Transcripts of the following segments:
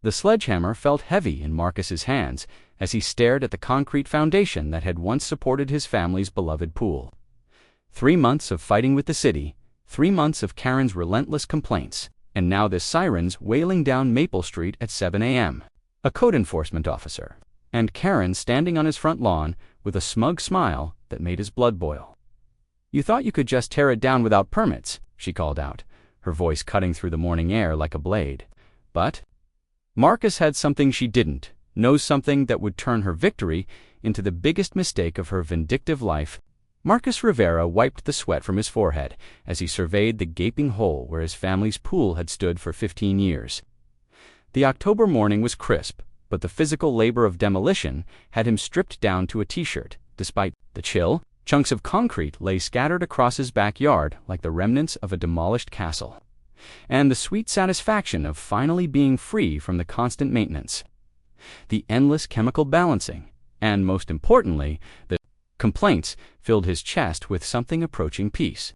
The sledgehammer felt heavy in Marcus's hands as he stared at the concrete foundation that had once supported his family's beloved pool. 3 months of fighting with the city, 3 months of Karen's relentless complaints, and now this siren's wailing down Maple Street at 7 a.m. A code enforcement officer, and Karen standing on his front lawn with a smug smile that made his blood boil. "You thought you could just tear it down without permits," she called out, her voice cutting through the morning air like a blade. But Marcus had something she didn't, knows something that would turn her victory into the biggest mistake of her vindictive life. Marcus Rivera wiped the sweat from his forehead as he surveyed the gaping hole where his family's pool had stood for 15 years. The October morning was crisp, but the physical labor of demolition had him stripped down to a t-shirt. Despite the chill, chunks of concrete lay scattered across his backyard like the remnants of a demolished castle. And the sweet satisfaction of finally being free from the constant maintenance, the endless chemical balancing, and most importantly, the complaints filled his chest with something approaching peace.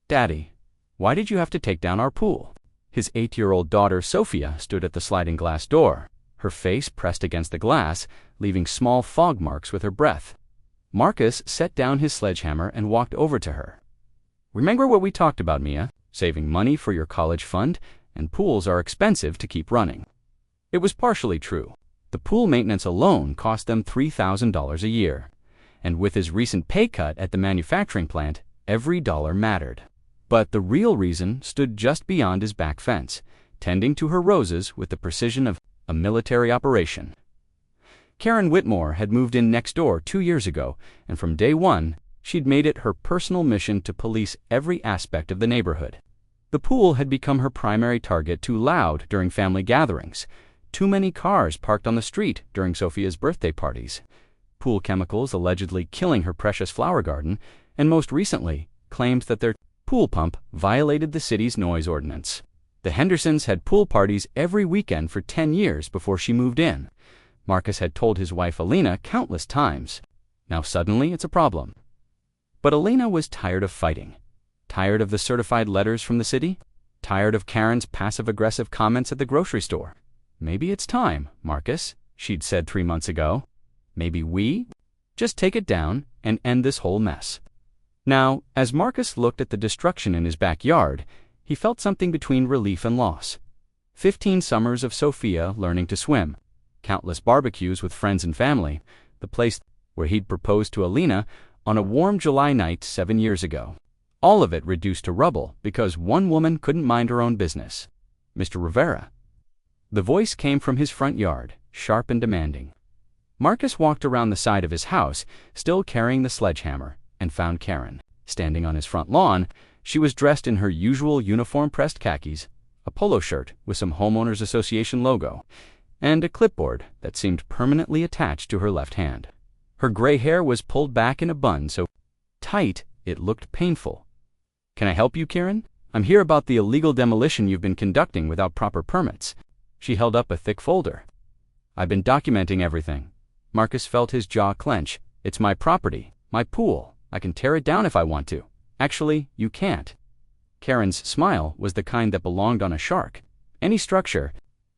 "Daddy, why did you have to take down our pool?" His 8-year-old daughter Sophia stood at the sliding glass door, her face pressed against the glass, leaving small fog marks with her breath. Marcus set down his sledgehammer and walked over to her. "Remember what we talked about, Mia? Saving money for your college fund, and pools are expensive to keep running." It was partially true. The pool maintenance alone cost them $3,000 a year. And with his recent pay cut at the manufacturing plant, every dollar mattered. But the real reason stood just beyond his back fence, tending to her roses with the precision of a military operation. Karen Whitmore had moved in next door 2 years ago, and from day one, she'd made it her personal mission to police every aspect of the neighborhood. The pool had become her primary target, too loud during family gatherings, too many cars parked on the street during Sophia's birthday parties, pool chemicals allegedly killing her precious flower garden, and most recently, claims that their pool pump violated the city's noise ordinance. The Hendersons had pool parties every weekend for 10 years before she moved in. Marcus had told his wife Alina countless times. Now suddenly it's a problem. But Alina was tired of fighting. Tired of the certified letters from the city. Tired of Karen's passive-aggressive comments at the grocery store. "Maybe it's time, Marcus," she'd said 3 months ago. "Maybe we just take it down and end this whole mess." Now, as Marcus looked at the destruction in his backyard, he felt something between relief and loss. 15 summers of Sophia learning to swim, countless barbecues with friends and family, the place where he'd proposed to Alina on a warm July night 7 years ago. All of it reduced to rubble because one woman couldn't mind her own business. "Mr. Rivera." The voice came from his front yard, sharp and demanding. Marcus walked around the side of his house, still carrying the sledgehammer, and found Karen, standing on his front lawn. She was dressed in her usual uniform-pressed khakis, a polo shirt with some homeowners association logo, and a clipboard that seemed permanently attached to her left hand. Her gray hair was pulled back in a bun so tight it looked painful. "Can I help you, Karen? I'm here about the illegal demolition you've been conducting without proper permits." She held up a thick folder. "I've been documenting everything." Marcus felt his jaw clench. "It's my property, my pool. I can tear it down if I want to." "Actually, you can't." Karen's smile was the kind that belonged on a shark. "Any structure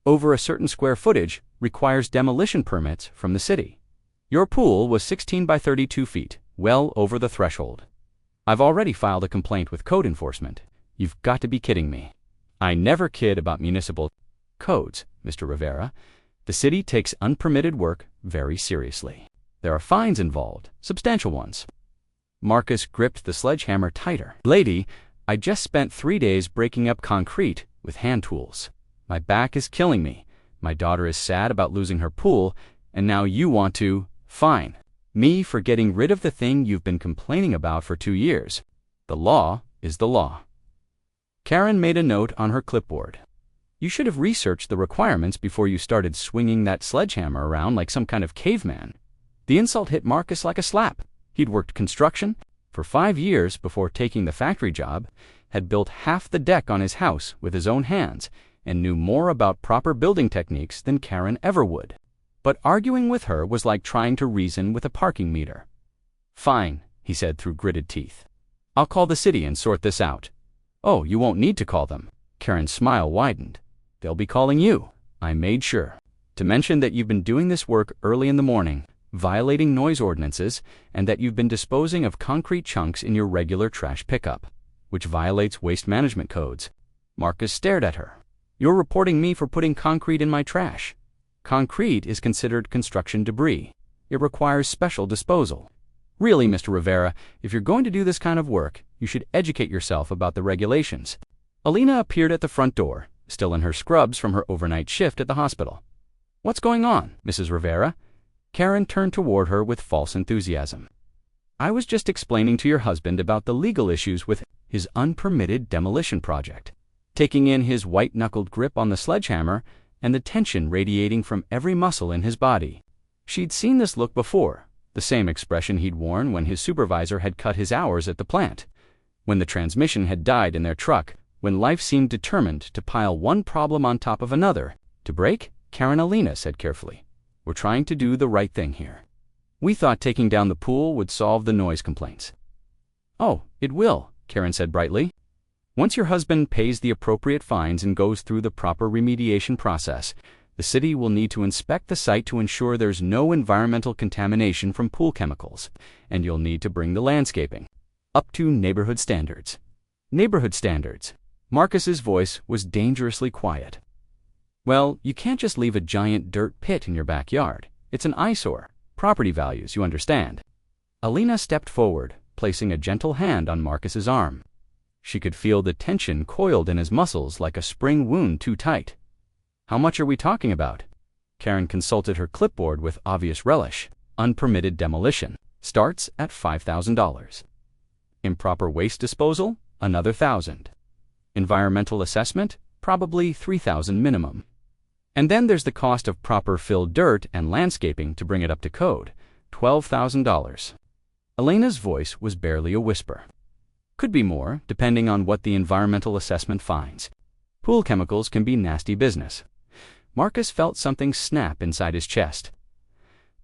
over a certain square footage requires demolition permits from the city. Your pool was 16 by 32 feet, well over the threshold. I've already filed a complaint with code enforcement." "You've got to be kidding me." "I never kid about municipal codes, Mr. Rivera. The city takes unpermitted work very seriously. There are fines involved, substantial ones." Marcus gripped the sledgehammer tighter. "Lady, I just spent 3 days breaking up concrete with hand tools. My back is killing me. My daughter is sad about losing her pool, and now you want to fine me for getting rid of the thing you've been complaining about for 2 years. The law is the law." Karen made a note on her clipboard. "You should have researched the requirements before you started swinging that sledgehammer around like some kind of caveman." The insult hit Marcus like a slap. He'd worked construction for 5 years before taking the factory job, had built half the deck on his house with his own hands, and knew more about proper building techniques than Karen ever would. But arguing with her was like trying to reason with a parking meter. "Fine," he said through gritted teeth. "I'll call the city and sort this out." "Oh, you won't need to call them." Karen's smile widened. "They'll be calling you." I made sure to mention that you've been doing this work early in the morning, violating noise ordinances, and that you've been disposing of concrete chunks in your regular trash pickup, which violates waste management codes. Marcus stared at her. You're reporting me for putting concrete in my trash. Concrete is considered construction debris. It requires special disposal. Really, Mr. Rivera, if you're going to do this kind of work, you should educate yourself about the regulations. Alina appeared at the front door, still in her scrubs from her overnight shift at the hospital. What's going on, Mrs. Rivera? Karen turned toward her with false enthusiasm. I was just explaining to your husband about the legal issues with his unpermitted demolition project, taking in his white-knuckled grip on the sledgehammer and the tension radiating from every muscle in his body. She'd seen this look before, the same expression he'd worn when his supervisor had cut his hours at the plant, when the transmission had died in their truck, when life seemed determined to pile one problem on top of another. To break? Karen. Alina said carefully. We're trying to do the right thing here. We thought taking down the pool would solve the noise complaints. Oh, it will, Karen said brightly. Once your husband pays the appropriate fines and goes through the proper remediation process, the city will need to inspect the site to ensure there's no environmental contamination from pool chemicals, and you'll need to bring the landscaping up to neighborhood standards. Neighborhood standards. Marcus's voice was dangerously quiet. Well, you can't just leave a giant dirt pit in your backyard. It's an eyesore. Property values, you understand. Alina stepped forward, placing a gentle hand on Marcus's arm. She could feel the tension coiled in his muscles like a spring wound too tight. How much are we talking about? Karen consulted her clipboard with obvious relish. Unpermitted demolition starts at $5,000. Improper waste disposal, another $1,000. Environmental assessment, probably $3,000 minimum. And then there's the cost of proper filled dirt and landscaping to bring it up to code, $12,000. Elena's voice was barely a whisper. Could be more, depending on what the environmental assessment finds. Pool chemicals can be nasty business. Marcus felt something snap inside his chest.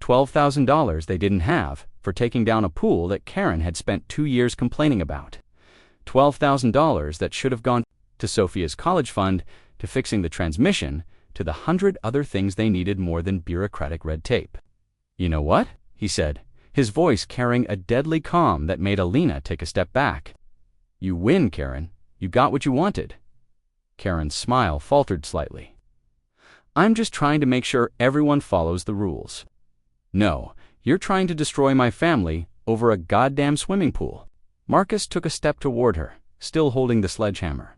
$12,000 they didn't have for taking down a pool that Karen had spent 2 years complaining about. $12,000 that should have gone to Sophia's college fund, to fixing the transmission, to the 100 other things they needed more than bureaucratic red tape. You know what? He said, his voice carrying a deadly calm that made Alina take a step back. You win, Karen. You got what you wanted. Karen's smile faltered slightly. I'm just trying to make sure everyone follows the rules. No, you're trying to destroy my family over a goddamn swimming pool. Marcus took a step toward her, still holding the sledgehammer.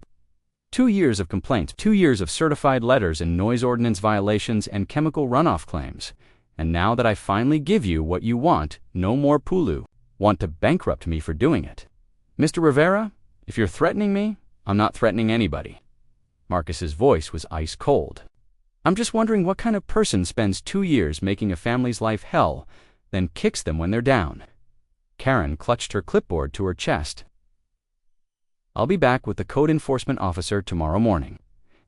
2 years of complaints, 2 years of certified letters and noise ordinance violations and chemical runoff claims. And now that I finally give you what you want, no more Pulu. Want to bankrupt me for doing it. Mr. Rivera, if you're threatening me, I'm not threatening anybody. Marcus's voice was ice cold. I'm just wondering what kind of person spends 2 years making a family's life hell, then kicks them when they're down. Karen clutched her clipboard to her chest. I'll be back with the code enforcement officer tomorrow morning.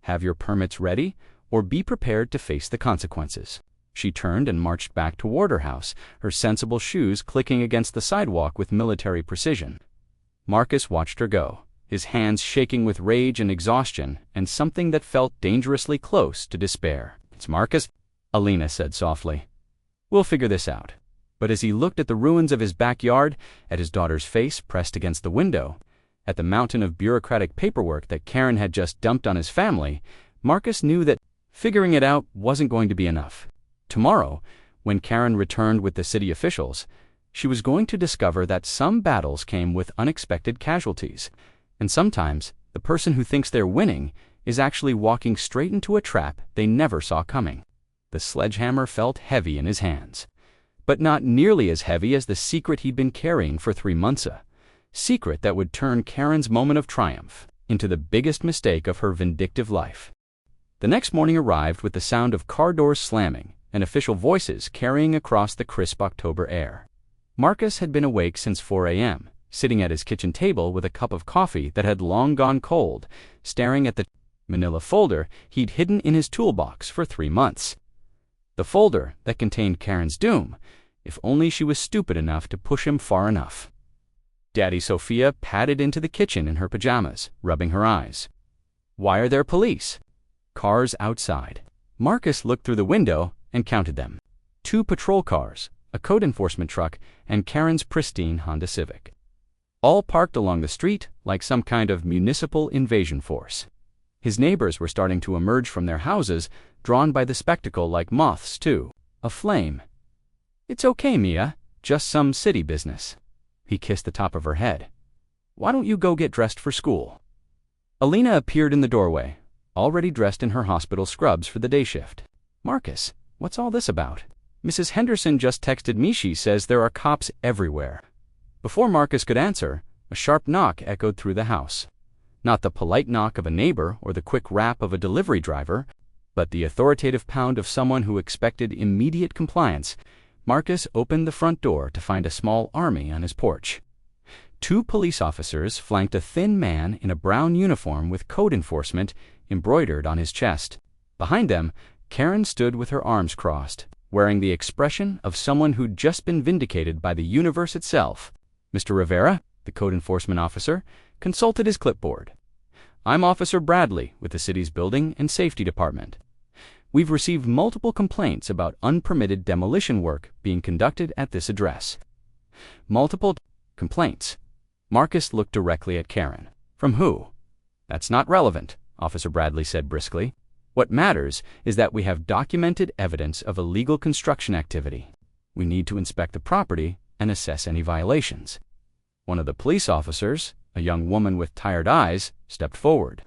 Have your permits ready, or be prepared to face the consequences. She turned and marched back toward her house, her sensible shoes clicking against the sidewalk with military precision. Marcus watched her go, his hands shaking with rage and exhaustion and something that felt dangerously close to despair. It's Marcus, Alina said softly. We'll figure this out. But as he looked at the ruins of his backyard, at his daughter's face pressed against the window, at the mountain of bureaucratic paperwork that Karen had just dumped on his family, Marcus knew that figuring it out wasn't going to be enough. Tomorrow, when Karen returned with the city officials, she was going to discover that some battles came with unexpected casualties, and sometimes the person who thinks they're winning is actually walking straight into a trap they never saw coming. The sledgehammer felt heavy in his hands, but not nearly as heavy as the secret he'd been carrying for 3 months. A secret that would turn Karen's moment of triumph into the biggest mistake of her vindictive life. The next morning arrived with the sound of car doors slamming and official voices carrying across the crisp October air. Marcus had been awake since 4 a.m., sitting at his kitchen table with a cup of coffee that had long gone cold, staring at the manila folder he'd hidden in his toolbox for 3 months. The folder that contained Karen's doom, if only she was stupid enough to push him far enough. Daddy Sophia padded into the kitchen in her pajamas, rubbing her eyes. Why are there police? Cars outside. Marcus looked through the window and counted them. 2 patrol cars, a code enforcement truck, and Karen's pristine Honda Civic. All parked along the street like some kind of municipal invasion force. His neighbors were starting to emerge from their houses, drawn by the spectacle like moths to a flame. "It's okay, Mia. Just some city business." He kissed the top of her head. "Why don't you go get dressed for school?" Alina appeared in the doorway, already dressed in her hospital scrubs for the day shift. "Marcus, what's all this about?" "Mrs. Henderson just texted me. She says there are cops everywhere." Before Marcus could answer, a sharp knock echoed through the house. Not the polite knock of a neighbor or the quick rap of a delivery driver, but the authoritative pound of someone who expected immediate compliance. Marcus opened the front door to find a small army on his porch. 2 police officers flanked a thin man in a brown uniform with code enforcement embroidered on his chest. Behind them, Karen stood with her arms crossed, wearing the expression of someone who'd just been vindicated by the universe itself. Mr. Rivera, the code enforcement officer, consulted his clipboard. "I'm Officer Bradley with the city's Building and Safety Department. We've received multiple complaints about unpermitted demolition work being conducted at this address." Multiple complaints. Marcus looked directly at Karen. "From who?" "That's not relevant," Officer Bradley said briskly. "What matters is that we have documented evidence of illegal construction activity. We need to inspect the property and assess any violations." One of the police officers, a young woman with tired eyes, stepped forward.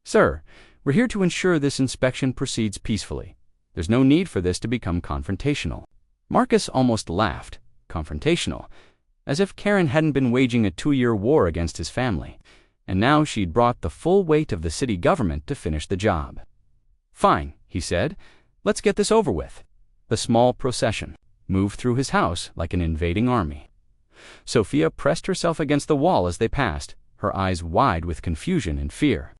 "Sir, we're here to ensure this inspection proceeds peacefully. There's no need for this to become confrontational." Marcus almost laughed. Confrontational. As if Karen hadn't been waging a 2-year war against his family, and now she'd brought the full weight of the city government to finish the job. "Fine," he said. "Let's get this over with." The small procession moved through his house like an invading army. Sophia pressed herself against the wall as they passed, her eyes wide with confusion and fear.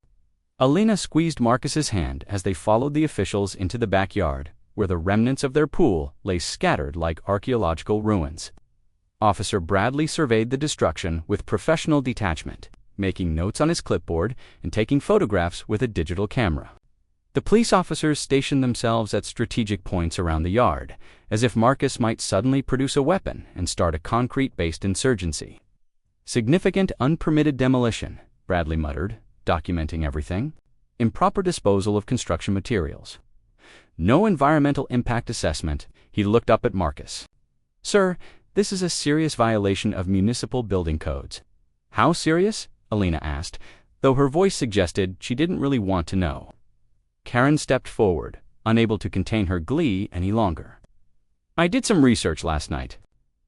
Alina squeezed Marcus's hand as they followed the officials into the backyard, where the remnants of their pool lay scattered like archaeological ruins. Officer Bradley surveyed the destruction with professional detachment, making notes on his clipboard and taking photographs with a digital camera. The police officers stationed themselves at strategic points around the yard, as if Marcus might suddenly produce a weapon and start a concrete-based insurgency. "Significant unpermitted demolition," Bradley muttered, documenting everything. "Improper disposal of construction materials. No environmental impact assessment." He looked up at Marcus. "Sir, this is a serious violation of municipal building codes." "How serious?" Alina asked, though her voice suggested she didn't really want to know. Karen stepped forward, unable to contain her glee any longer. "I did some research last night.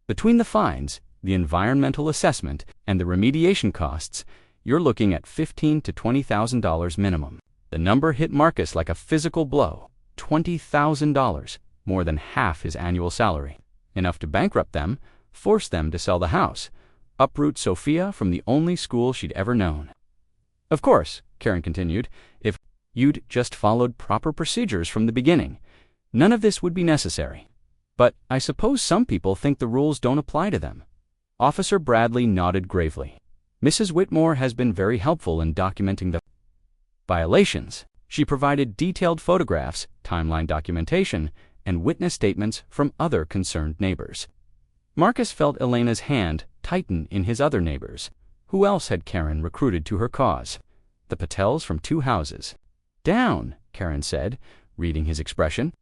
Between the fines, the environmental assessment, and the remediation costs, you're looking at $15,000 to $20,000 minimum." The number hit Marcus like a physical blow. $20,000, more than half his annual salary. Enough to bankrupt them, force them to sell the house, uproot Sophia from the only school she'd ever known. "Of course," Karen continued, "if you'd just followed proper procedures from the beginning, none of this would be necessary. But I suppose some people think the rules don't apply to them." Officer Bradley nodded gravely. "Mrs. Whitmore has been very helpful in documenting the violations. She provided detailed photographs, timeline documentation, and witness statements from other concerned neighbors." Marcus felt Elena's hand tighten in his other neighbors. Who else had Karen recruited to her cause? The Patels from 2 houses. "Down," Karen said, reading his expression.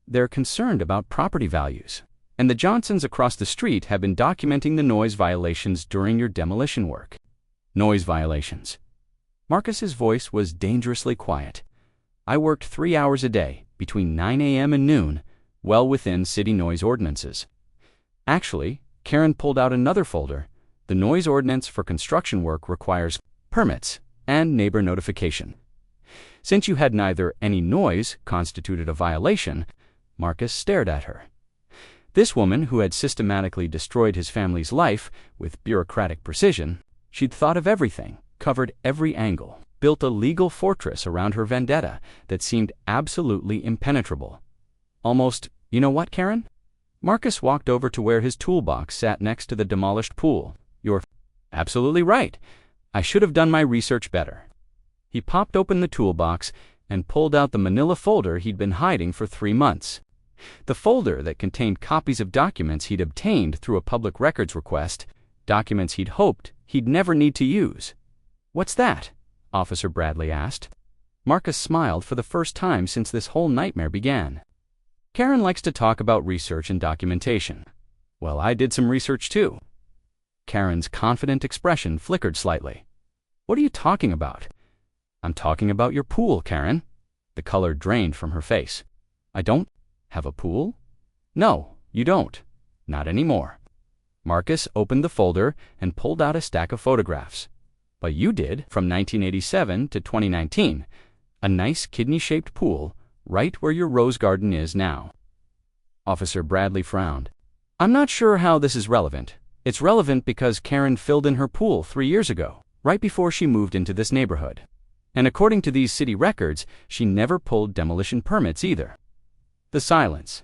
"They're concerned about property values. And the Johnsons across the street have been documenting the noise violations during your demolition work." "Noise violations." Marcus's voice was dangerously quiet. "I worked 3 hours a day, between 9 a.m. and noon, well within city noise ordinances." Actually, Karen pulled out another folder. The noise ordinance for construction work requires permits and neighbor notification. Since you had neither any noise constituted a violation, Marcus stared at her. This woman, who had systematically destroyed his family's life with bureaucratic precision, she'd thought of everything, covered every angle, built a legal fortress around her vendetta that seemed absolutely impenetrable. Almost, "You know what, Karen?" Marcus walked over to where his toolbox sat next to the demolished pool. "You're absolutely right. I should have done my research better." He popped open the toolbox and pulled out the manila folder he'd been hiding for 3 months. The folder that contained copies of documents he'd obtained through a public records request, documents he'd hoped he'd never need to use. "What's that?" Officer Bradley asked. Marcus smiled for the first time since this whole nightmare began. "Karen likes to talk about research and documentation. Well, I did some research too." Karen's confident expression flickered slightly. "What are you talking about?" "I'm talking about your pool, Karen." The color drained from her face. "I don't have a pool?" "No, you don't. Not anymore." Marcus opened the folder and pulled out a stack of photographs. "But you did, from 1987 to 2019. A nice kidney-shaped pool, right where your rose garden is now." Officer Bradley frowned. "I'm not sure how this is relevant. It's relevant because Karen filled in her pool 3 years ago, right before she moved into this neighborhood. And according to these city records, she never pulled demolition permits either." The silence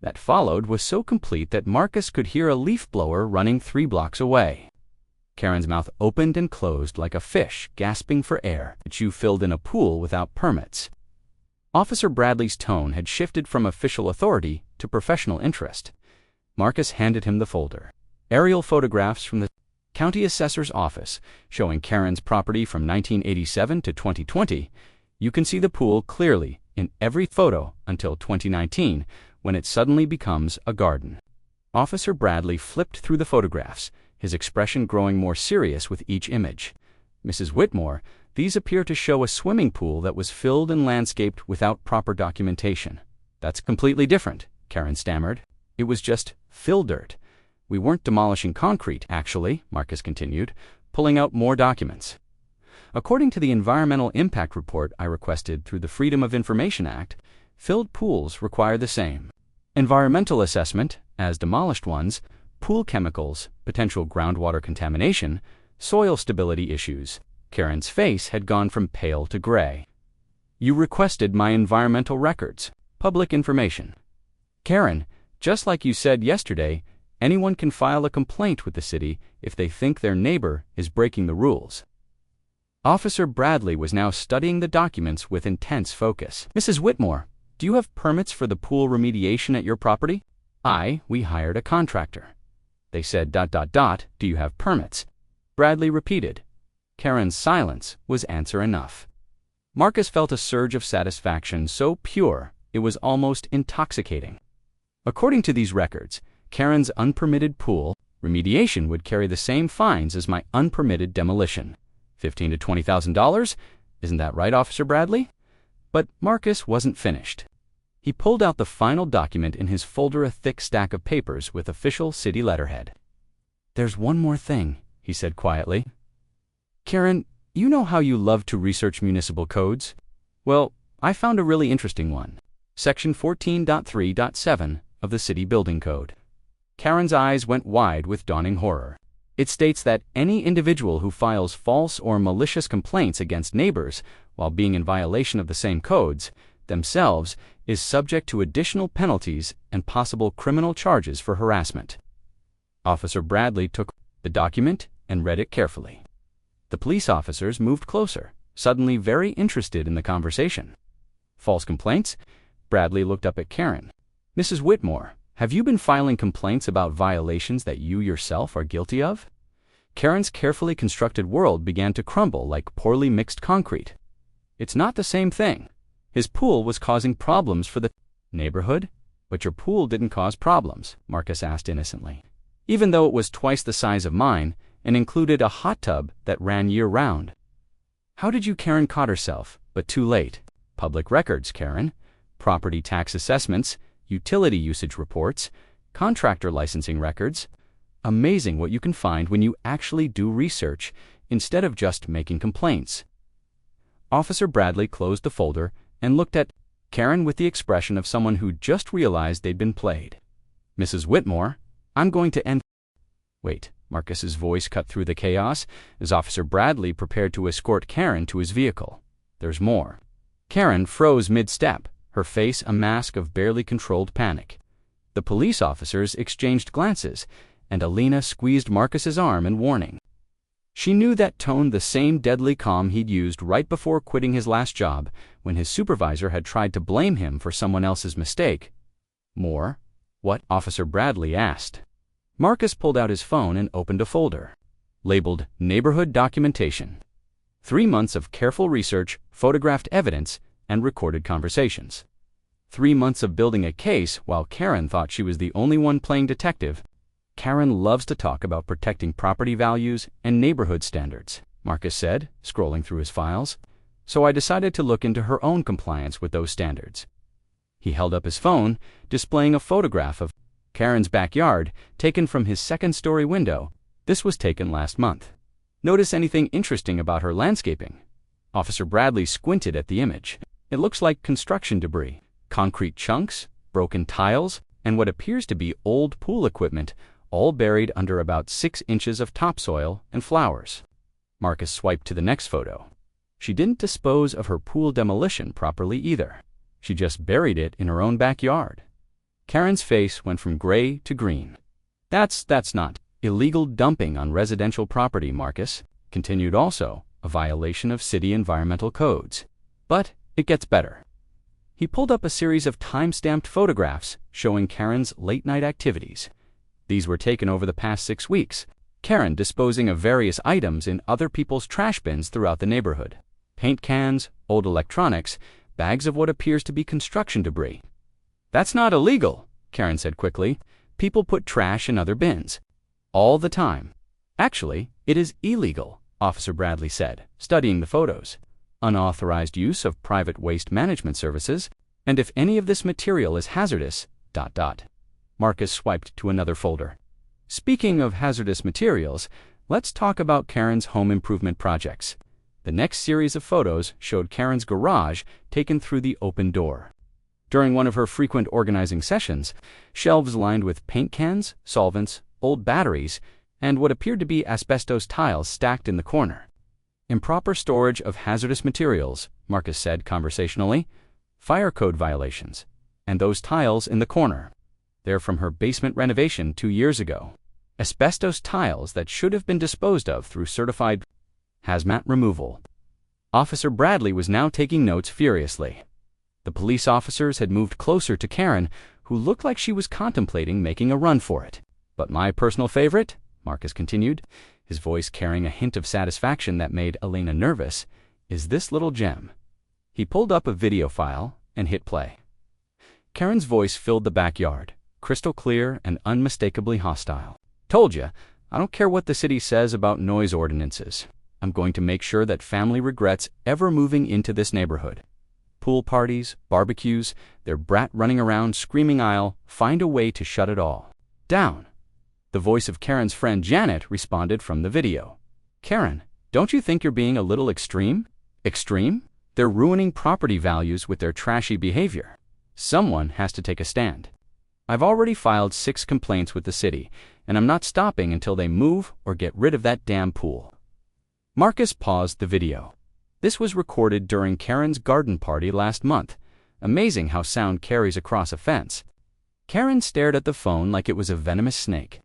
that followed was so complete that Marcus could hear a leaf blower running 3 blocks away. Karen's mouth opened and closed like a fish gasping for air that you filled in a pool without permits. Officer Bradley's tone had shifted from official authority to professional interest. Marcus handed him the folder. Aerial photographs from the county assessor's office showing Karen's property from 1987 to 2020. You can see the pool clearly in every photo until 2019, when it suddenly becomes a garden. Officer Bradley flipped through the photographs, his expression growing more serious with each image. "Mrs. Whitmore, these appear to show a swimming pool that was filled and landscaped without proper documentation." "That's completely different," Karen stammered. "It was just fill dirt. We weren't demolishing concrete, actually," Marcus continued, pulling out more documents. "According to the environmental impact report I requested through the Freedom of Information Act, filled pools require the same environmental assessment as demolished ones, pool chemicals, potential groundwater contamination, soil stability issues." Karen's face had gone from pale to gray. "You requested my environmental records, public information." "Karen, just like you said yesterday, anyone can file a complaint with the city if they think their neighbor is breaking the rules." Officer Bradley was now studying the documents with intense focus. "Mrs. Whitmore, do you have permits for the pool remediation at your property?" We hired a contractor." They said, "Do you have permits?" Bradley repeated. Karen's silence was answer enough. Marcus felt a surge of satisfaction so pure it was almost intoxicating. According to these records, Karen's unpermitted pool remediation would carry the same fines as my unpermitted demolition. $15,000 to $20,000? Isn't that right, Officer Bradley? But Marcus wasn't finished. He pulled out the final document in his folder, a thick stack of papers with official city letterhead. "There's one more thing," he said quietly. "Karen, you know how you love to research municipal codes? Well, I found a really interesting one. Section 14.3.7 of the City Building Code." Karen's eyes went wide with dawning horror. It states that any individual who files false or malicious complaints against neighbors while being in violation of the same codes themselves is subject to additional penalties and possible criminal charges for harassment. Officer Bradley took the document and read it carefully. The police officers moved closer, suddenly very interested in the conversation. "False complaints?" Bradley looked up at Karen. "Mrs. Whitmore, have you been filing complaints about violations that you yourself are guilty of?" Karen's carefully constructed world began to crumble like poorly mixed concrete. "It's not the same thing. His pool was causing problems for the neighborhood, but your pool didn't cause problems," Marcus asked innocently. "Even though it was twice the size of mine and included a hot tub that ran year-round." "How did you?" Karen caught herself, but too late. "Public records, Karen. Property tax assessments, utility usage reports, contractor licensing records. Amazing what you can find when you actually do research instead of just making complaints." Officer Bradley closed the folder and looked at Karen with the expression of someone who just realized they'd been played. "Mrs. Whitmore, I'm going to end—" "Wait," Marcus's voice cut through the chaos as Officer Bradley prepared to escort Karen to his vehicle. "There's more." Karen froze mid-step, her face a mask of barely controlled panic. The police officers exchanged glances, and Alina squeezed Marcus's arm in warning. She knew that tone, the same deadly calm he'd used right before quitting his last job when his supervisor had tried to blame him for someone else's mistake. More? What? Officer Bradley asked. Marcus pulled out his phone and opened a folder labeled Neighborhood Documentation. 3 months of careful research, photographed evidence, and recorded conversations. 3 months of building a case while Karen thought she was the only one playing detective. Karen loves to talk about protecting property values and neighborhood standards, Marcus said, scrolling through his files. So I decided to look into her own compliance with those standards. He held up his phone, displaying a photograph of Karen's backyard taken from his second-story window. This was taken last month. Notice anything interesting about her landscaping? Officer Bradley squinted at the image. It looks like construction debris, concrete chunks, broken tiles, and what appears to be old pool equipment, all buried under about 6 inches of topsoil and flowers. Marcus swiped to the next photo. She didn't dispose of her pool demolition properly either. She just buried it in her own backyard. Karen's face went from gray to green. That's not illegal dumping on residential property, Marcus continued, also a violation of city environmental codes. But it gets better. He pulled up a series of time-stamped photographs showing Karen's late-night activities. These were taken over the past 6 weeks, Karen disposing of various items in other people's trash bins throughout the neighborhood. Paint cans, old electronics, bags of what appears to be construction debris. That's not illegal, Karen said quickly. People put trash in other bins. All the time. Actually, it is illegal, Officer Bradley said, studying the photos. Unauthorized use of private waste management services, and if any of this material is hazardous, ... Marcus swiped to another folder. Speaking of hazardous materials, let's talk about Karen's home improvement projects. The next series of photos showed Karen's garage taken through the open door. During one of her frequent organizing sessions, shelves lined with paint cans, solvents, old batteries, and what appeared to be asbestos tiles stacked in the corner. Improper storage of hazardous materials, Marcus said conversationally. Fire code violations. And those tiles in the corner. They're from her basement renovation 2 years ago. Asbestos tiles that should have been disposed of through certified hazmat removal. Officer Bradley was now taking notes furiously. The police officers had moved closer to Karen, who looked like she was contemplating making a run for it. But my personal favorite, Marcus continued, his voice carrying a hint of satisfaction that made Elena nervous, is this little gem. He pulled up a video file and hit play. Karen's voice filled the backyard, crystal clear and unmistakably hostile. Told ya, I don't care what the city says about noise ordinances. I'm going to make sure that family regrets ever moving into this neighborhood. Pool parties, barbecues, their brat running around screaming, I'll find a way to shut it all down. The voice of Karen's friend Janet responded from the video. Karen, don't you think you're being a little extreme? Extreme? They're ruining property values with their trashy behavior. Someone has to take a stand. I've already filed 6 complaints with the city, and I'm not stopping until they move or get rid of that damn pool. Marcus paused the video. This was recorded during Karen's garden party last month. Amazing how sound carries across a fence. Karen stared at the phone like it was a venomous snake.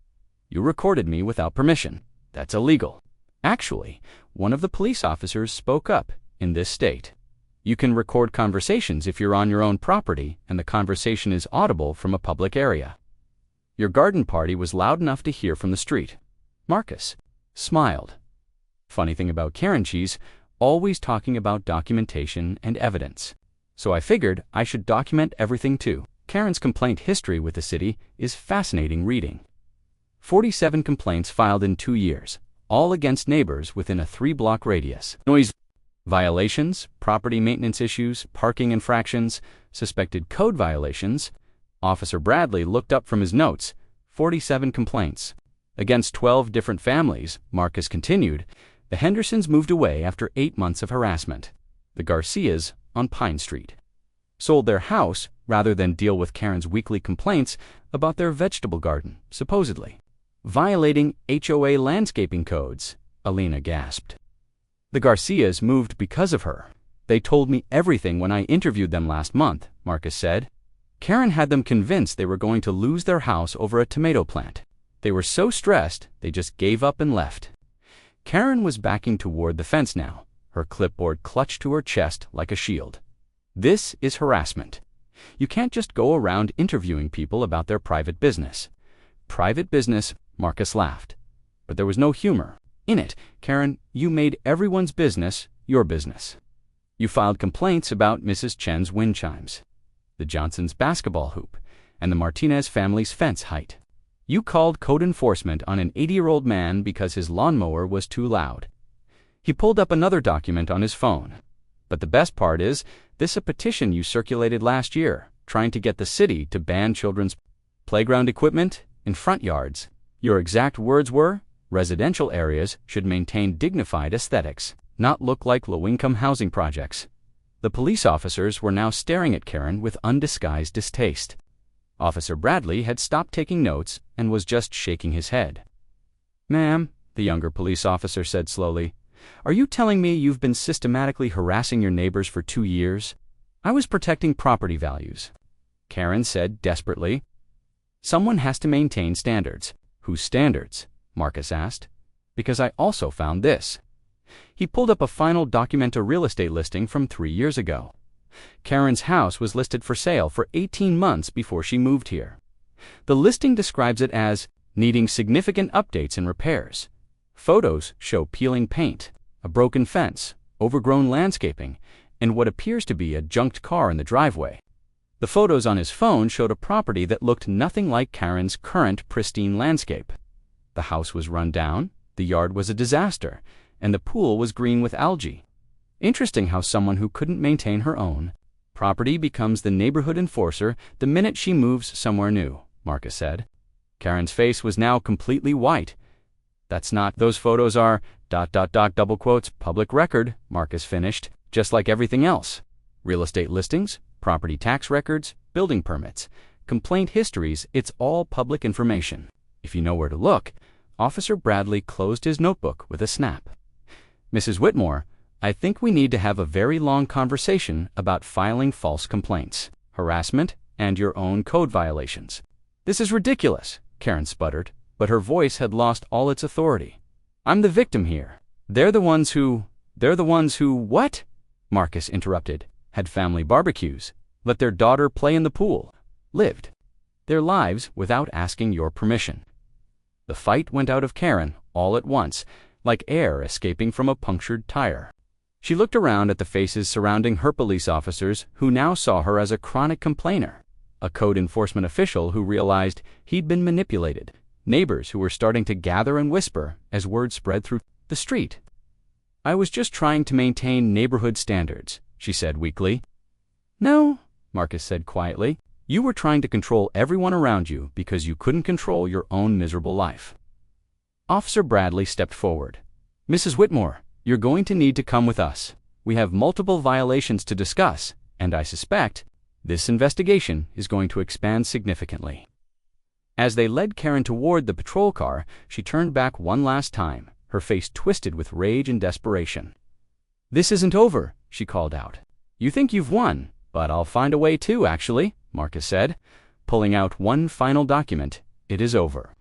You recorded me without permission. That's illegal. Actually, one of the police officers spoke up in this state. You can record conversations if you're on your own property and the conversation is audible from a public area. Your garden party was loud enough to hear from the street. Marcus smiled. Funny thing about Karen, she's always talking about documentation and evidence. So I figured I should document everything too. Karen's complaint history with the city is fascinating reading. 47 complaints filed in 2 years, all against neighbors within a 3-block radius. Noise violations, property maintenance issues, parking infractions, suspected code violations. Officer Bradley looked up from his notes. 47 complaints. Against 12 different families, Marcus continued. The Hendersons moved away after 8 months of harassment. The Garcias, on Pine Street, sold their house rather than deal with Karen's weekly complaints about their vegetable garden, supposedly violating HOA landscaping codes, Elena gasped. The Garcias moved because of her. They told me everything when I interviewed them last month, Marcus said. Karen had them convinced they were going to lose their house over a tomato plant. They were so stressed, they just gave up and left. Karen was backing toward the fence now, her clipboard clutched to her chest like a shield. This is harassment. You can't just go around interviewing people about their private business. Private business, Marcus laughed. But there was no humor in it. Karen, you made everyone's business your business. You filed complaints about Mrs. Chen's wind chimes, the Johnsons' basketball hoop, and the Martinez family's fence height. You called code enforcement on an 80-year-old man because his lawnmower was too loud. He pulled up another document on his phone. But the best part is, this a petition you circulated last year, trying to get the city to ban children's playground equipment in front yards. Your exact words were, residential areas should maintain dignified aesthetics, not look like low-income housing projects. The police officers were now staring at Karen with undisguised distaste. Officer Bradley had stopped taking notes and was just shaking his head. "Ma'am," the younger police officer said slowly, "are you telling me you've been systematically harassing your neighbors for 2 years?" "I was protecting property values," Karen said desperately. "Someone has to maintain standards." "Whose standards?" Marcus asked. "Because I also found this." He pulled up a final document, a real estate listing from 3 years ago. Karen's house was listed for sale for 18 months before she moved here. The listing describes it as needing significant updates and repairs. Photos show peeling paint, a broken fence, overgrown landscaping, and what appears to be a junked car in the driveway. The photos on his phone showed a property that looked nothing like Karen's current pristine landscape. The house was run down, the yard was a disaster, and the pool was green with algae. Interesting how someone who couldn't maintain her own property becomes the neighborhood enforcer the minute she moves somewhere new, Marcus said. Karen's face was now completely white. "That's not, those photos are, ... double quotes, public record," Marcus finished, "just like everything else. Real estate listings, property tax records, building permits, complaint histories, it's all public information. If you know where to look." Officer Bradley closed his notebook with a snap. "Mrs. Whitmore, I think we need to have a very long conversation about filing false complaints, harassment, and your own code violations." "This is ridiculous," Karen sputtered, but her voice had lost all its authority. "I'm the victim here. They're the ones who, what?" Marcus interrupted. "Had family barbecues, let their daughter play in the pool, lived their lives without asking your permission." The fight went out of Karen all at once, like air escaping from a punctured tire. She looked around at the faces surrounding her police officers, who now saw her as a chronic complainer, a code enforcement official who realized he'd been manipulated, neighbors who were starting to gather and whisper as word spread through the street. "I was just trying to maintain neighborhood standards," she said weakly. "No," Marcus said quietly. "You were trying to control everyone around you because you couldn't control your own miserable life." Officer Bradley stepped forward. "Mrs. Whitmore, you're going to need to come with us. We have multiple violations to discuss, and I suspect this investigation is going to expand significantly." As they led Karen toward the patrol car, she turned back one last time, her face twisted with rage and desperation. "This isn't over," she called out. "You think you've won, but I'll find a way to, actually," Marcus said, pulling out one final document. "It is over.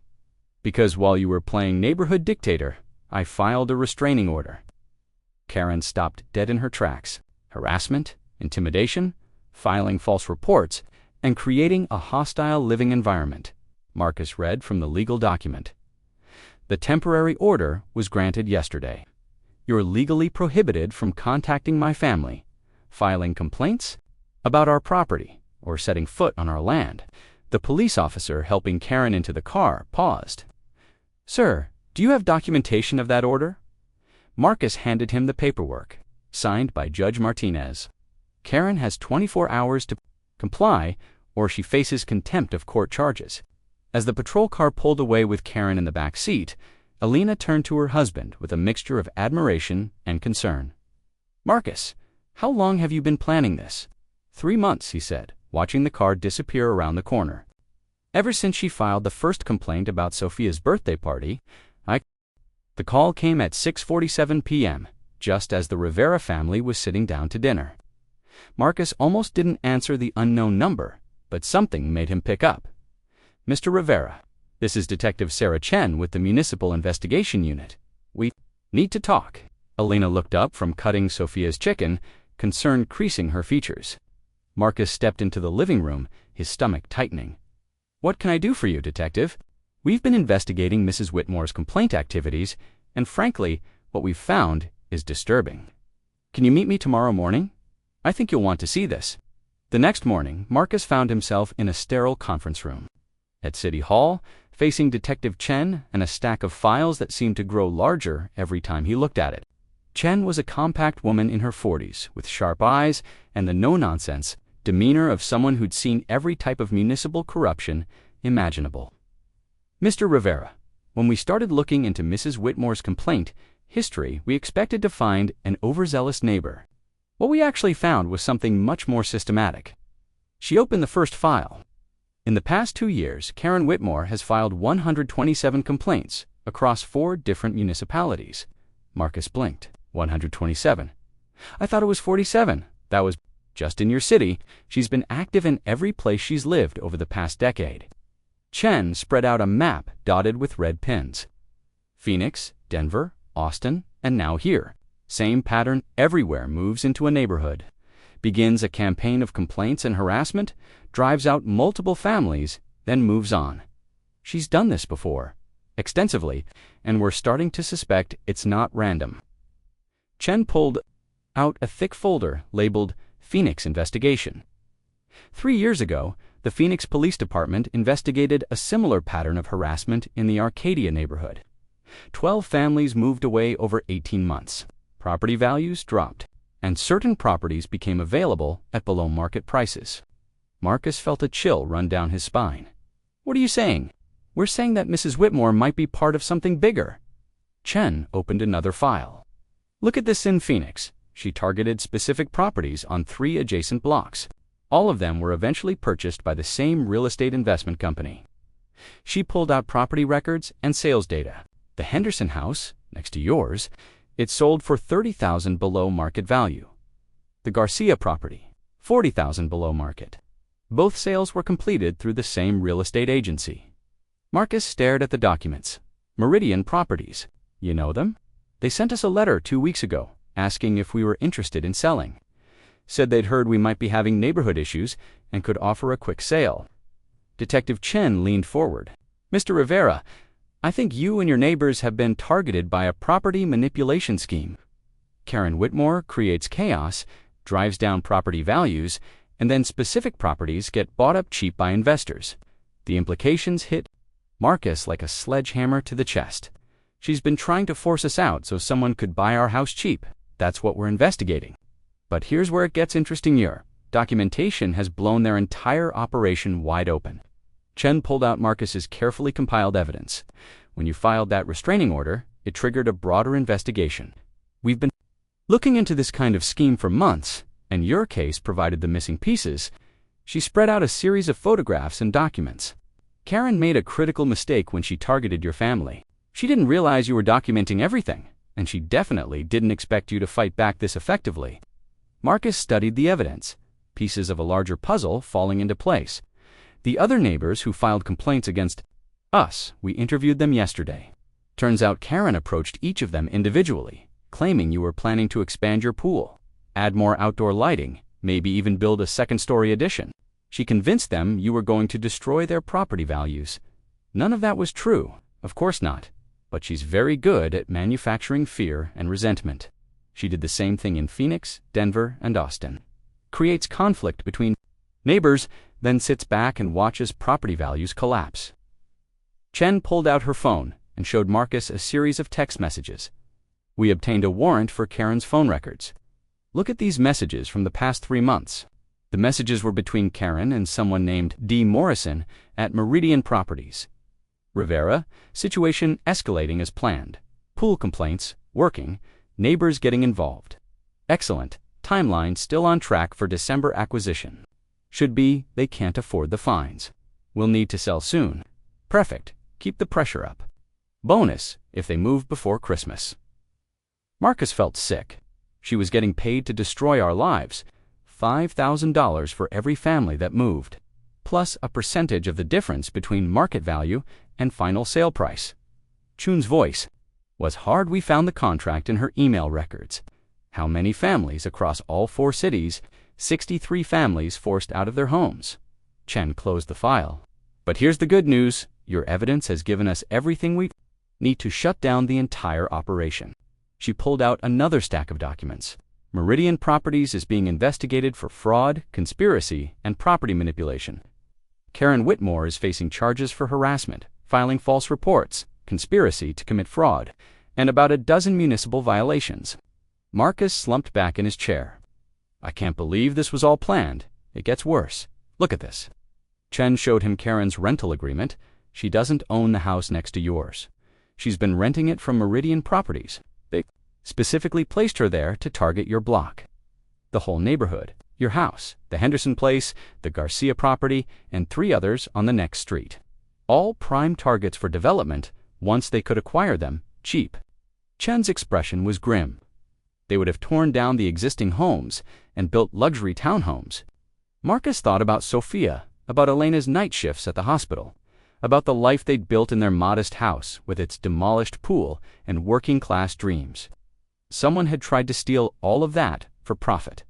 Because while you were playing neighborhood dictator, I filed a restraining order." Karen stopped dead in her tracks. Harassment, intimidation, filing false reports, and creating a hostile living environment. Marcus read from the legal document. "The temporary order was granted yesterday. You're legally prohibited from contacting my family, filing complaints about our property, or setting foot on our land." The police officer helping Karen into the car paused. "Sir, do you have documentation of that order?" Marcus handed him the paperwork, signed by Judge Martinez. "Karen has 24 hours to comply, or she faces contempt of court charges." As the patrol car pulled away with Karen in the back seat, Alina turned to her husband with a mixture of admiration and concern. "Marcus, how long have you been planning this?" 3 months, he said, watching the car disappear around the corner. "Ever since she filed the first complaint about Sophia's birthday party, The call came at 6:47 p.m., just as the Rivera family was sitting down to dinner. Marcus almost didn't answer the unknown number, but something made him pick up. "Mr. Rivera, this is Detective Sarah Chen with the Municipal Investigation Unit. Need to talk. Elena looked up from cutting Sophia's chicken, concern creasing her features. Marcus stepped into the living room, his stomach tightening. What can I do for you, detective? We've been investigating Mrs. Whitmore's complaint activities, and frankly, what we've found is disturbing. Can you meet me tomorrow morning? I think you'll want to see this. The next morning, Marcus found himself in a sterile conference room. At City Hall, facing Detective Chen and a stack of files that seemed to grow larger every time he looked at it. Chen was a compact woman in her 40s, with sharp eyes and the no-nonsense demeanor of someone who'd seen every type of municipal corruption imaginable. Mr. Rivera, when we started looking into Mrs. Whitmore's complaint history, we expected to find an overzealous neighbor. What we actually found was something much more systematic. She opened the first file. In the past 2 years, Karen Whitmore has filed 127 complaints across 4 different municipalities. Marcus blinked. 127. I thought it was 47. That was just in your city. She's been active in every place she's lived over the past decade. Chen spread out a map dotted with red pins. Phoenix, Denver, Austin, and now here. Same pattern everywhere. Moves into a neighborhood, begins a campaign of complaints and harassment, drives out multiple families, then moves on. She's done this before, extensively, and we're starting to suspect it's not random. Chen pulled out a thick folder labeled Phoenix Investigation. 3 years ago, the Phoenix Police Department investigated a similar pattern of harassment in the Arcadia neighborhood. 12 families moved away over 18 months. Property values dropped, and certain properties became available at below market prices. Marcus felt a chill run down his spine. What are you saying? We're saying that Mrs. Whitmore might be part of something bigger. Chen opened another file. Look at this in Phoenix. She targeted specific properties on 3 adjacent blocks. All of them were eventually purchased by the same real estate investment company. She pulled out property records and sales data. The Henderson house, next to yours, it sold for $30,000 below market value. The Garcia property, $40,000 below market. Both sales were completed through the same real estate agency. Marcus stared at the documents. Meridian Properties. You know them? They sent us a letter 2 weeks ago, asking if we were interested in selling. Said they'd heard we might be having neighborhood issues and could offer a quick sale. Detective Chen leaned forward. Mr. Rivera, I think you and your neighbors have been targeted by a property manipulation scheme. Karen Whitmore creates chaos, drives down property values, and then specific properties get bought up cheap by investors. The implications hit Marcus like a sledgehammer to the chest. She's been trying to force us out so someone could buy our house cheap. That's what we're investigating. But here's where it gets interesting. Your documentation has blown their entire operation wide open. Chen pulled out Marcus's carefully compiled evidence. When you filed that restraining order, it triggered a broader investigation. We've been looking into this kind of scheme for months, and your case provided the missing pieces. She spread out a series of photographs and documents. Karen made a critical mistake when she targeted your family. She didn't realize you were documenting everything, and she definitely didn't expect you to fight back this effectively. Marcus studied the evidence, pieces of a larger puzzle falling into place. The other neighbors who filed complaints against us, we interviewed them yesterday. Turns out Karen approached each of them individually, claiming you were planning to expand your pool, add more outdoor lighting, maybe even build a second-story addition. She convinced them you were going to destroy their property values. None of that was true, of course not, but she's very good at manufacturing fear and resentment. She did the same thing in Phoenix, Denver, and Austin. Creates conflict between neighbors, then sits back and watches property values collapse. Chen pulled out her phone and showed Marcus a series of text messages. We obtained a warrant for Karen's phone records. Look at these messages from the past 3 months. The messages were between Karen and someone named D. Morrison at Meridian Properties. Rivera, situation escalating as planned. Pool complaints, working, neighbors getting involved. Excellent. Timeline still on track for December acquisition. Should be, they can't afford the fines. We'll need to sell soon. Perfect. Keep the pressure up. Bonus, if they move before Christmas. Marcus felt sick. She was getting paid to destroy our lives. $5,000 for every family that moved, plus a percentage of the difference between market value and final sale price. Chun's voice. Was hard we found the contract in her email records. How many families across all 4 cities? 63 families forced out of their homes. Chen closed the file. But here's the good news. Your evidence has given us everything we need to shut down the entire operation. She pulled out another stack of documents. Meridian Properties is being investigated for fraud, conspiracy, and property manipulation. Karen Whitmore is facing charges for harassment, filing false reports, conspiracy to commit fraud, and about a dozen municipal violations. Marcus slumped back in his chair. I can't believe this was all planned. It gets worse. Look at this. Chen showed him Karen's rental agreement. She doesn't own the house next to yours. She's been renting it from Meridian Properties. They specifically placed her there to target your block. The whole neighborhood, your house, the Henderson place, the Garcia property, and 3 others on the next street. All prime targets for development once they could acquire them cheap. Chen's expression was grim. They would have torn down the existing homes and built luxury townhomes. Marcus thought about Sophia, about Elena's night shifts at the hospital, about the life they'd built in their modest house with its demolished pool and working-class dreams. Someone had tried to steal all of that for profit.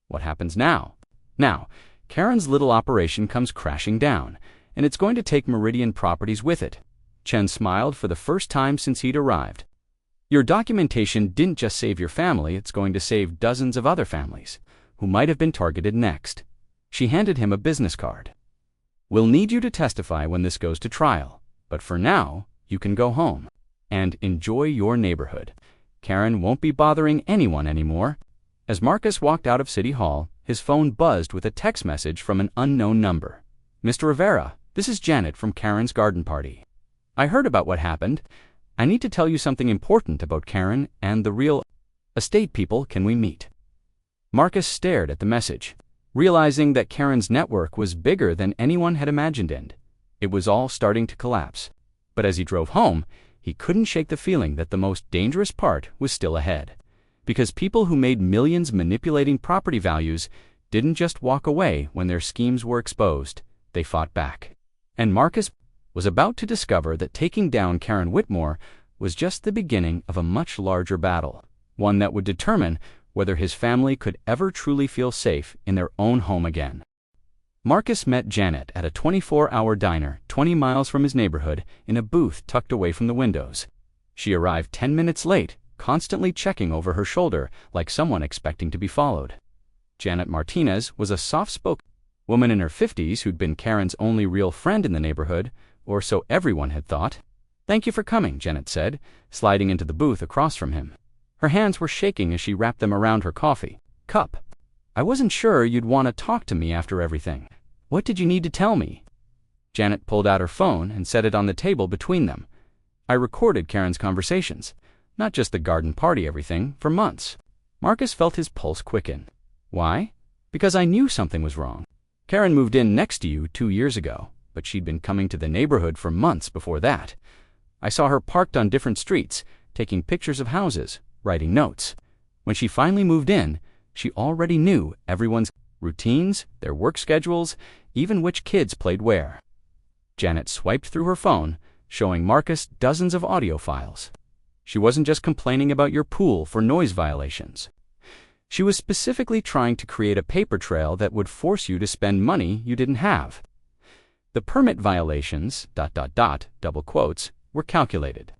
What happens now? Now, Karen's little operation comes crashing down, and it's going to take Meridian Properties with it. Chen smiled for the first time since he'd arrived. Your documentation didn't just save your family, it's going to save dozens of other families who might have been targeted next. She handed him a business card. We'll need you to testify when this goes to trial, but for now, you can go home and enjoy your neighborhood. Karen won't be bothering anyone anymore. As Marcus walked out of City Hall, his phone buzzed with a text message from an unknown number. Mr. Rivera, this is Janet from Karen's garden party. I heard about what happened. I need to tell you something important about Karen and the real estate people. Can we meet? Marcus stared at the message, realizing that Karen's network was bigger than anyone had imagined and it was all starting to collapse. But as he drove home, he couldn't shake the feeling that the most dangerous part was still ahead. Because people who made millions manipulating property values didn't just walk away when their schemes were exposed, they fought back. And Marcus was about to discover that taking down Karen Whitmore was just the beginning of a much larger battle, one that would determine whether his family could ever truly feel safe in their own home again. Marcus met Janet at a 24-hour diner 20 miles from his neighborhood in a booth tucked away from the windows. She arrived 10 minutes late, constantly checking over her shoulder like someone expecting to be followed. Janet Martinez was a soft-spoken woman in her 50s who'd been Karen's only real friend in the neighborhood, or so everyone had thought. Thank you for coming, Janet said, sliding into the booth across from him. Her hands were shaking as she wrapped them around her coffee cup. I wasn't sure you'd want to talk to me after everything. What did you need to tell me? Janet pulled out her phone and set it on the table between them. I recorded Karen's conversations, not just the garden party everything, for months. Marcus felt his pulse quicken. Why? Because I knew something was wrong. Karen moved in next to you 2 years ago, but she'd been coming to the neighborhood for months before that. I saw her parked on different streets, taking pictures of houses, writing notes. When she finally moved in, she already knew everyone's routines, their work schedules, even which kids played where. Janet swiped through her phone, showing Marcus dozens of audio files. She wasn't just complaining about your pool for noise violations. She was specifically trying to create a paper trail that would force you to spend money you didn't have. The permit violations, ... double quotes, were calculated.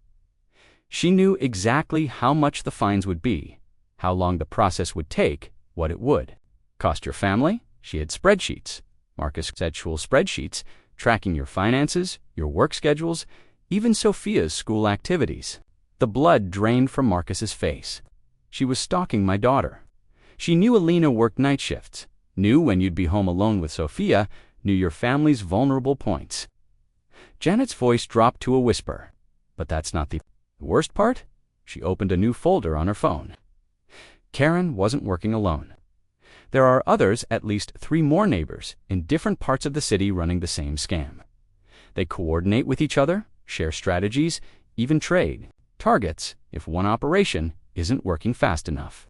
She knew exactly how much the fines would be, how long the process would take, what it would cost your family. She had spreadsheets, Marcus' actual spreadsheets, tracking your finances, your work schedules, even Sophia's school activities. The blood drained from Marcus's face. She was stalking my daughter. She knew Elena worked night shifts, knew when you'd be home alone with Sophia, knew your family's vulnerable points. Janet's voice dropped to a whisper. But that's not the worst part. She opened a new folder on her phone. Karen wasn't working alone. There are others, at least 3 more neighbors, in different parts of the city running the same scam. They coordinate with each other, share strategies, even trade targets if one operation isn't working fast enough.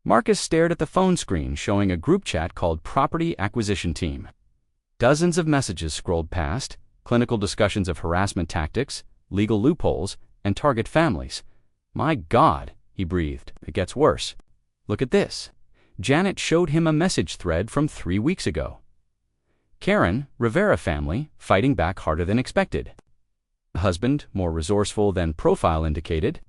Marcus stared at the phone screen showing a group chat called Property Acquisition Team. Dozens of messages scrolled past, clinical discussions of harassment tactics, legal loopholes, and target families, My God, he breathed. It gets worse. Look at this. Janet showed him a message thread from 3 weeks ago. Karen, Rivera family, fighting back harder than expected. Husband, more resourceful than profile indicated.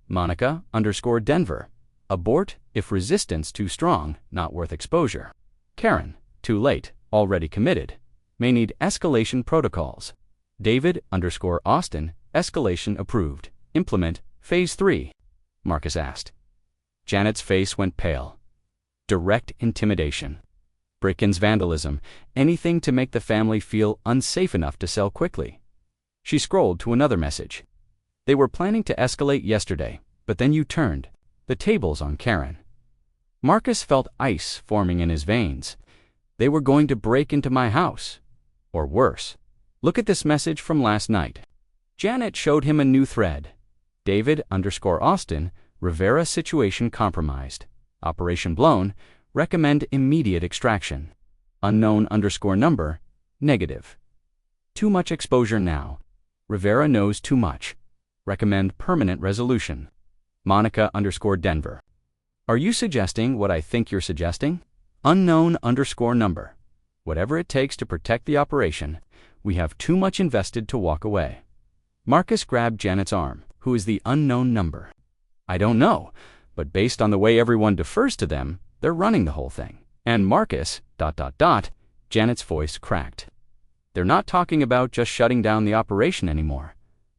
Monica _ Denver. Abort if resistance too strong, not worth exposure. Karen, too late, already committed. May need escalation protocols. David _ Austin, escalation approved. Implement, phase 3. Marcus asked. Janet's face went pale. Direct intimidation. Break-ins, vandalism, anything to make the family feel unsafe enough to sell quickly. She scrolled to another message. They were planning to escalate yesterday, but then you turned the tables on Karen. Marcus felt ice forming in his veins. They were going to break into my house. Or worse. Look at this message from last night. Janet showed him a new thread. David _ Austin, Rivera situation compromised. Operation blown. Recommend immediate extraction. Unknown _ negative. Too much exposure now. Rivera knows too much. Recommend permanent resolution. Monica _ Denver. Are you suggesting what I think you're suggesting? Unknown _ Whatever it takes to protect the operation, we have too much invested to walk away. Marcus grabbed Janet's arm. Who is the unknown number? I don't know, but based on the way everyone defers to them, they're running the whole thing. And Marcus, .. Janet's voice cracked. They're not talking about just shutting down the operation anymore.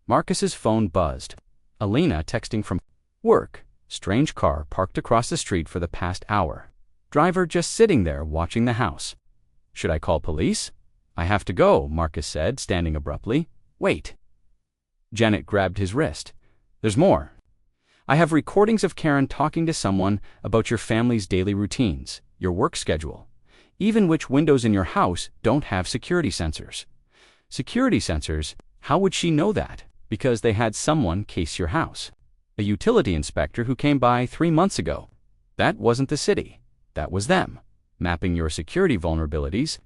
Marcus's phone buzzed. Alina texting from work. Strange car parked across the street for the past hour. Driver just sitting there watching the house. Should I call police? I have to go, Marcus said, standing abruptly. Wait. Janet grabbed his wrist. There's more. I have recordings of Karen talking to someone about your family's daily routines, your work schedule, even which windows in your house don't have security sensors. Security sensors? How would she know that? Because they had someone case your house. A utility inspector who came by 3 months ago. That wasn't the city. That was them. Mapping your security vulnerabilities.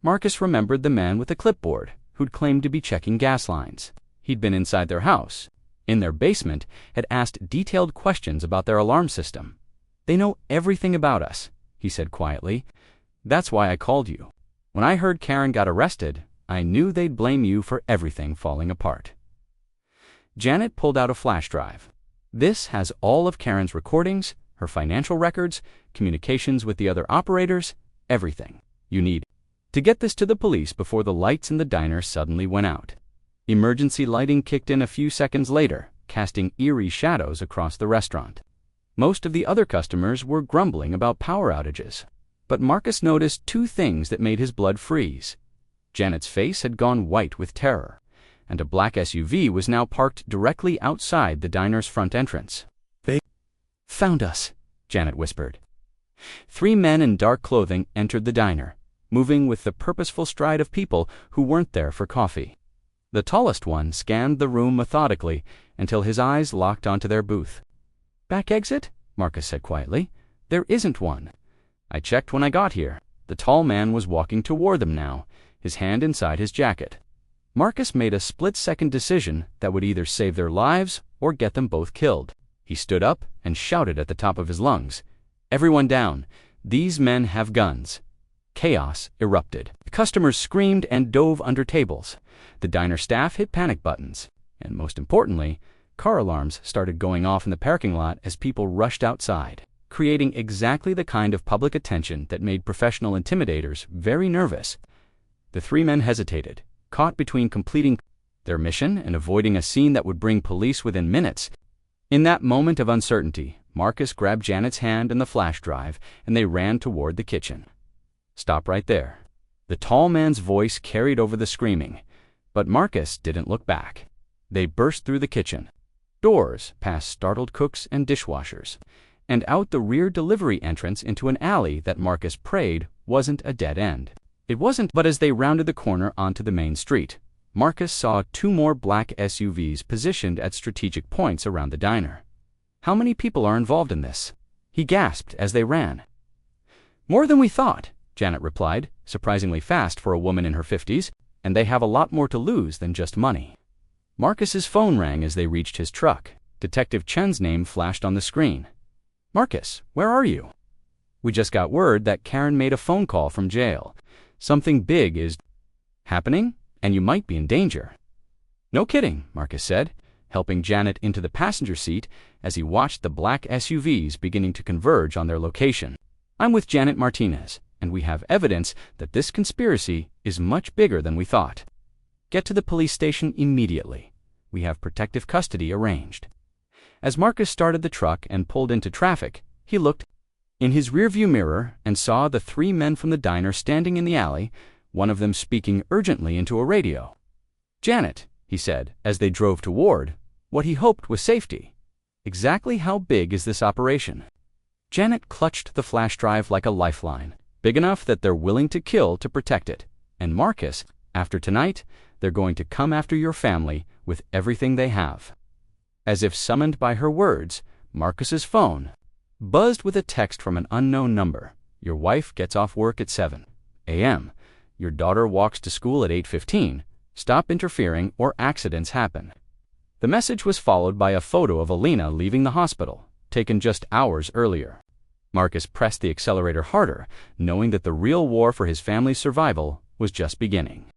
Marcus remembered the man with the clipboard who'd claimed to be checking gas lines. He'd been inside their house, in their basement, had asked detailed questions about their alarm system. They know everything about us, he said quietly. That's why I called you. When I heard Karen got arrested, I knew they'd blame you for everything falling apart. Janet pulled out a flash drive. This has all of Karen's recordings, her financial records, communications with the other operators, everything you need to get this to the police before the lights in the diner suddenly went out. Emergency lighting kicked in a few seconds later, casting eerie shadows across the restaurant. Most of the other customers were grumbling about power outages. But Marcus noticed 2 things that made his blood freeze. Janet's face had gone white with terror, and a black SUV was now parked directly outside the diner's front entrance. They found us, Janet whispered. 3 men in dark clothing entered the diner, moving with the purposeful stride of people who weren't there for coffee. The tallest one scanned the room methodically until his eyes locked onto their booth. Back exit? Marcus said quietly. There isn't one. I checked when I got here. The tall man was walking toward them now, his hand inside his jacket. Marcus made a split-second decision that would either save their lives or get them both killed. He stood up and shouted at the top of his lungs. Everyone down. These men have guns. Chaos erupted. Customers screamed and dove under tables. The diner staff hit panic buttons. And most importantly, car alarms started going off in the parking lot as people rushed outside, creating exactly the kind of public attention that made professional intimidators very nervous. The 3 men hesitated, caught between completing their mission and avoiding a scene that would bring police within minutes. In that moment of uncertainty, Marcus grabbed Janet's hand and the flash drive, and they ran toward the kitchen. Stop right there. The tall man's voice carried over the screaming, but Marcus didn't look back. They burst through the kitchen, doors past startled cooks and dishwashers, and out the rear delivery entrance into an alley that Marcus prayed wasn't a dead end. It wasn't, but as they rounded the corner onto the main street, Marcus saw 2 more black SUVs positioned at strategic points around the diner. How many people are involved in this? He gasped as they ran. More than we thought, Janet replied, surprisingly fast for a woman in her 50s, and they have a lot more to lose than just money. Marcus's phone rang as they reached his truck. Detective Chen's name flashed on the screen. "Marcus, where are you?" "We just got word that Karen made a phone call from jail. Something big is happening, and you might be in danger." "No kidding," Marcus said, helping Janet into the passenger seat as he watched the black SUVs beginning to converge on their location. "I'm with Janet Martinez, and we have evidence that this conspiracy is much bigger than we thought. Get to the police station immediately. We have protective custody arranged." As Marcus started the truck and pulled into traffic, he looked in his rearview mirror and saw the three men from the diner standing in the alley, one of them speaking urgently into a radio. "Janet," he said, as they drove toward what he hoped was safety, "exactly how big is this operation?" Janet clutched the flash drive like a lifeline, big enough that they're willing to kill to protect it. "And Marcus, after tonight, they're going to come after your family with everything they have." As if summoned by her words, Marcus's phone buzzed with a text from an unknown number. "Your wife gets off work at 7 a.m. Your daughter walks to school at 8:15. Stop interfering or accidents happen." The message was followed by a photo of Alina leaving the hospital, taken just hours earlier. Marcus pressed the accelerator harder, knowing that the real war for his family's survival was just beginning.